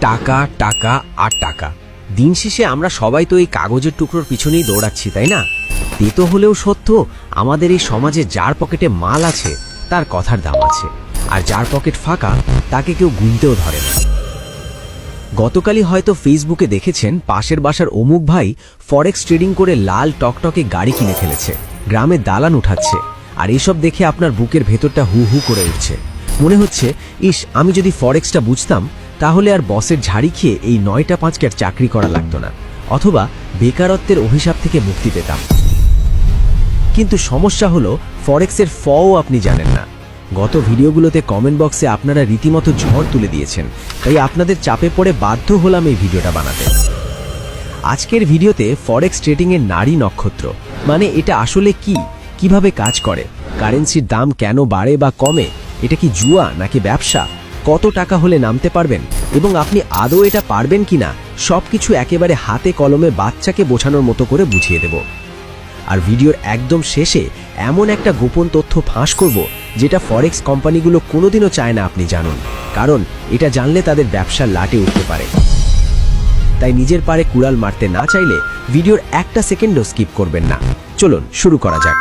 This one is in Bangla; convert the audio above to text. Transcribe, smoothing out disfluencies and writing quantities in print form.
টাকা টাকা আর টাকা। দিন শেষে আমরা সবাই তো এই কাগজের টুকরোর পিছনেই দৌড়াচ্ছি, তাই না? তেতো হলেও সত্য, আমাদের এই সমাজে যার পকেটে মাল আছে তার কথার দাম আছে, আর যার পকেট ফাঁকা তাকে কেউ গুনতেও ধরে না। গতকালই হয়তো ফেসবুকে দেখেছেন পাশের বাসার অমুক ভাই ফরেক্স ট্রেডিং করে লাল টকটকে গাড়ি কিনে ফেলেছে, গ্রামে দালান উঠাচ্ছে। আর এসব দেখে আপনার বুকের ভেতরটা হু হু করে উঠছে। মনে হচ্ছে, ইস, আমি যদি ফরেক্সটা বুঝতাম তাহলে আর বসের ঝাড়ি খেয়ে এই 9টা 5 আর চাকরি করা লাগতো না, অথবা বেকারত্বের অভিশাপ থেকে মুক্তি পেতাম। কিন্তু সমস্যা হলো ফরেক্সের ফও আপনি জানেন না। গত ভিডিওগুলোতে কমেন্ট বক্সে আপনারা রীতিমতো ঝড় তুলে দিয়েছেন, তাই আপনাদের চাপে পড়ে বাধ্য হলাম এই ভিডিওটা বানাতে। আজকের ভিডিওতে ফরেক্স ট্রেডিংয়ের নারী নক্ষত্র মানে এটা আসলে কি, কিভাবে কাজ করে, কারেন্সির দাম কেন বাড়ে বা কমে, এটা কি জুয়া নাকি ব্যবসা, কত টাকা হলে নামতে পারবেন এবং আপনি আদৌ এটা পারবেন কিনা, সবকিছু একেবারে হাতে কলমে বাচ্চাকে বোঝানোর মতো করে বুঝিয়ে দেব। আর ভিডিওর একদম শেষে এমন একটা গোপন তথ্য ফাঁস করব যেটা ফরেক্স কোম্পানিগুলো কোনোদিনও চায় না আপনি জানুন, কারণ এটা জানলে তাদের ব্যবসার লাটে উঠতে পারে। তাই নিজের পারে কুড়াল মারতে না চাইলে ভিডিওর একটা সেকেন্ডও স্কিপ করবেন না। চলুন শুরু করা যাক।